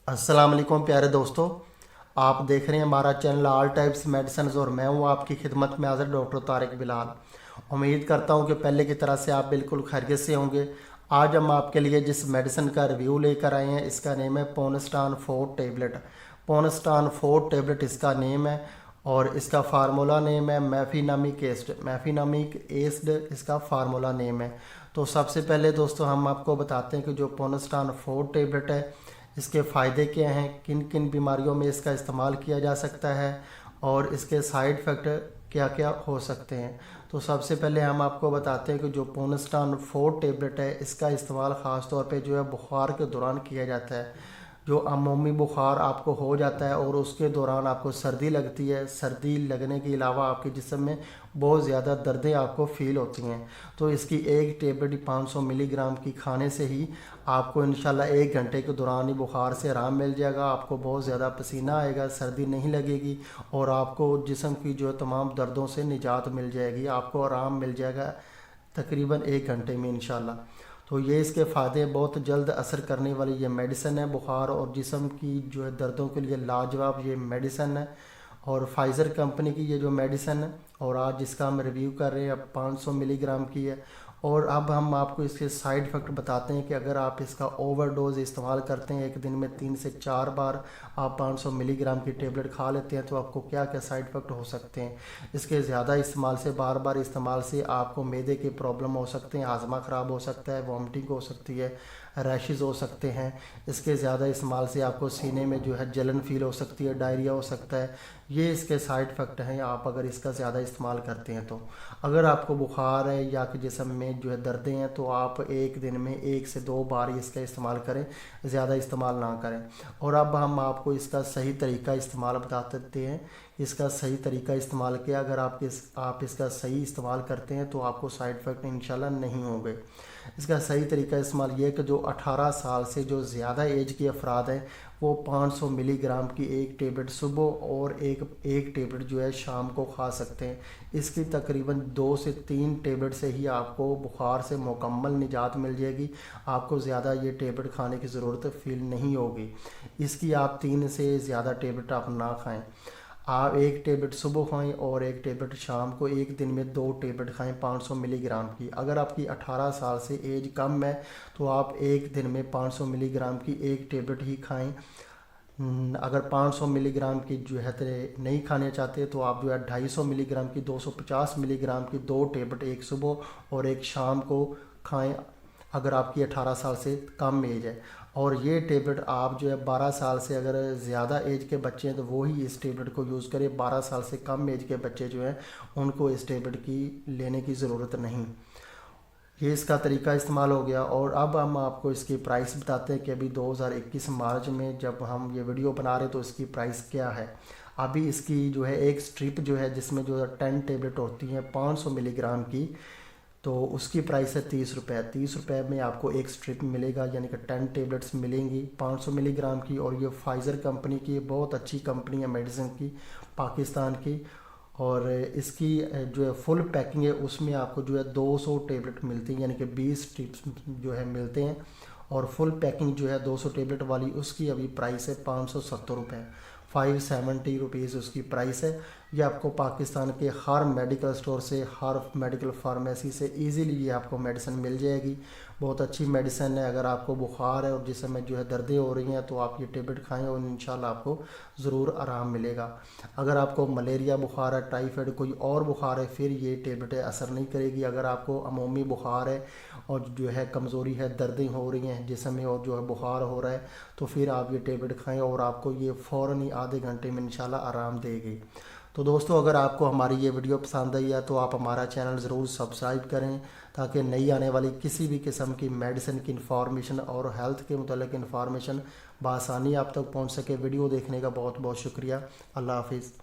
السلام علیکم پیارے دوستو، آپ دیکھ رہے ہیں ہمارا چینل آل ٹائپس میڈیسنز اور میں ہوں آپ کی خدمت میں حاضر ڈاکٹر طارق بلال۔ امید کرتا ہوں کہ پہلے کی طرح سے آپ بالکل خیریت سے ہوں گے۔ آج ہم آپ کے لیے جس میڈیسن کا ریویو لے کر آئے ہیں اس کا نیم ہے پونسٹان فورٹ ٹیبلٹ۔ پونسٹان فورٹ ٹیبلٹ اس کا نیم ہے اور اس کا فارمولا نیم ہے میفینامک ایسڈ۔ میفینامک ایسڈ اس کا فارمولا نیم ہے۔ تو سب سے پہلے دوستو ہم آپ کو بتاتے ہیں کہ جو پونسٹان فورٹ ٹیبلٹ ہے اس کے فائدے کیا ہیں، کن کن بیماریوں میں اس کا استعمال کیا جا سکتا ہے اور اس کے سائیڈ افیکٹ کیا کیا ہو سکتے ہیں۔ تو سب سے پہلے ہم آپ کو بتاتے ہیں کہ جو پونسٹان فورٹ ٹیبلٹ ہے اس کا استعمال خاص طور پہ جو ہے بخار کے دوران کیا جاتا ہے۔ جو عمومی بخار آپ کو ہو جاتا ہے اور اس کے دوران آپ کو سردی لگتی ہے، سردی لگنے کے علاوہ آپ کے جسم میں بہت زیادہ دردیں آپ کو فیل ہوتی ہیں، تو اس کی ایک ٹیبلٹ 500 ملی گرام کی کھانے سے ہی آپ کو انشاءاللہ 1 گھنٹے کے دوران ہی بخار سے آرام مل جائے گا۔ آپ کو بہت زیادہ پسینہ آئے گا، سردی نہیں لگے گی اور آپ کو جسم کی جو تمام دردوں سے نجات مل جائے گی، آپ کو آرام مل جائے گا تقریباً 1 گھنٹے میں انشاءاللہ۔ تو یہ اس کے فائدے، بہت جلد اثر کرنے والی یہ میڈیسن ہے، بخار اور جسم کی جو ہے دردوں کے لیے لاجواب یہ میڈیسن ہے اور فائزر کمپنی کی یہ جو میڈیسن ہے، اور آج جس کا ہم ریویو کر رہے ہیں اب 500 ملی گرام کی ہے۔ اور اب ہم آپ کو اس کے سائیڈ افیکٹ بتاتے ہیں کہ اگر آپ اس کا اوور ڈوز استعمال کرتے ہیں، ایک دن میں 3 سے 4 بار آپ 500 ملی گرام کی ٹیبلٹ کھا لیتے ہیں، تو آپ کو کیا کیا سائیڈ افیکٹ ہو سکتے ہیں۔ اس کے زیادہ استعمال سے، بار بار استعمال سے آپ کو معدے کے پرابلم ہو سکتے ہیں، ہاضمہ خراب ہو سکتا ہے، وامٹنگ ہو سکتی ہے، ریشز ہو سکتے ہیں۔ اس کے زیادہ استعمال سے آپ کو سینے میں جو ہے جلن فیل ہو سکتی ہے، ڈائریا ہو سکتا ہے۔ یہ اس کے سائیڈ افیکٹ ہیں آپ اگر اس کا زیادہ استعمال کرتے ہیں تو۔ اگر آپ کو بخار ہے یا کہ جسم میں جو ہے دردیں ہیں تو آپ ایک دن میں 1 سے 2 بار ہی اس کا استعمال کریں، زیادہ استعمال نہ کریں۔ اور اب ہم آپ کو اس کا صحیح طریقہ استعمال بتا دیتے ہیں۔ اس کا صحیح طریقہ استعمال کیا، اگر آپ اس کا صحیح استعمال کرتے ہیں تو آپ کو سائیڈ افیکٹ انشاءاللہ نہیں ہوں گے۔ اس کا صحیح طریقہ استعمال یہ ہے کہ جو 18 سال سے جو زیادہ ایج کے افراد ہیں وہ 500 ملی گرام کی ایک ٹیبلٹ صبح اور ایک ٹیبلٹ جو ہے شام کو کھا سکتے ہیں۔ اس کی تقریباً 2 سے 3 ٹیبلٹ سے ہی آپ کو بخار سے مکمل نجات مل جائے گی، آپ کو زیادہ یہ ٹیبلٹ کھانے کی ضرورت فیل نہیں ہوگی۔ اس کی آپ 3 سے زیادہ ٹیبلٹ آپ نہ کھائیں، آپ 1 ٹیبلٹ صبح کھائیں اور 1 ٹیبلٹ شام کو، ایک دن میں 2 ٹیبلٹ کھائیں 500 ملی گرام کی۔ اگر آپ کی 18 سال سے ایج کم ہے تو آپ ایک دن میں 500 ملی گرام کی 1 ٹیبلٹ ہی کھائیں۔ اگر 500 ملی گرام کی جو ہے نہیں کھانے چاہتے تو آپ جو ہے 250 ملی گرام کی، 250 ملی گرام کی 2 ٹیبلٹ ایک صبح اور ایک شام کو کھائیں اگر آپ کی 18 سال سے کم ایج ہے۔ اور یہ ٹیبلٹ آپ جو ہے 12 سال سے اگر زیادہ ایج کے بچے ہیں تو وہی اس ٹیبلٹ کو یوز کریں، 12 سال سے کم ایج کے بچے جو ہیں ان کو اس ٹیبلٹ کی لینے کی ضرورت نہیں۔ یہ اس کا طریقہ استعمال ہو گیا۔ اور اب ہم آپ کو اس کی پرائس بتاتے ہیں کہ ابھی 2021 مارچ میں جب ہم یہ ویڈیو بنا رہے ہیں تو اس کی پرائس کیا ہے۔ ابھی اس کی جو ہے ایک سٹرپ جو ہے جس میں جو 10 ٹیبلٹ ہوتی ہیں 500 ملی گرام کی، تو اس کی پرائس ہے 30 روپے۔ 30 روپے میں آپ کو ایک سٹرپ ملے گا، یعنی کہ 10 ٹیبلٹس ملیں گی 500 ملی گرام کی۔ اور یہ فائزر کمپنی کی بہت اچھی کمپنی ہے میڈیسن کی، پاکستان کی، اور اس کی جو ہے فل پیکنگ ہے اس میں آپ کو جو ہے 200 ٹیبلٹ ملتی ہیں، یعنی کہ 20 سٹرپس جو ہے ملتے ہیں، اور فل پیکنگ جو ہے 200 ٹیبلٹ والی اس کی ابھی پرائس ہے 570 روپے، 570 روپیز اس کی پرائس ہے۔ یہ آپ کو پاکستان کے ہر میڈیکل سٹور سے، ہر میڈیکل فارمیسی سے ایزیلی یہ آپ کو میڈیسن مل جائے گی۔ بہت اچھی میڈیسن ہے۔ اگر آپ کو بخار ہے اور جسم میں جو ہے دردیں ہو رہی ہیں تو آپ یہ ٹیبلٹ کھائیں اور انشاءاللہ آپ کو ضرور آرام ملے گا۔ اگر آپ کو ملیریا بخار ہے، ٹائیفائڈ کوئی اور بخار ہے، پھر یہ ٹیبلٹ اثر نہیں کرے گی۔ اگر آپ کو عمومی بخار ہے اور جو ہے کمزوری ہے، دردیں ہو رہی ہیں جسم میں اور جو ہے بخار ہو رہا ہے، تو پھر آپ یہ ٹیبلٹ کھائیں اور آپ کو یہ فوراً ہی آدھے گھنٹے میں انشاءاللہ آرام دے گی۔ تو دوستو اگر آپ کو ہماری یہ ویڈیو پسند آئی ہے تو آپ ہمارا چینل ضرور سبسکرائب کریں تاکہ نئی آنے والی کسی بھی قسم کی میڈیسن کی انفارمیشن اور ہیلتھ کے متعلق انفارمیشن بآسانی آپ تک پہنچ سکے۔ ویڈیو دیکھنے کا بہت بہت شکریہ۔ اللہ حافظ۔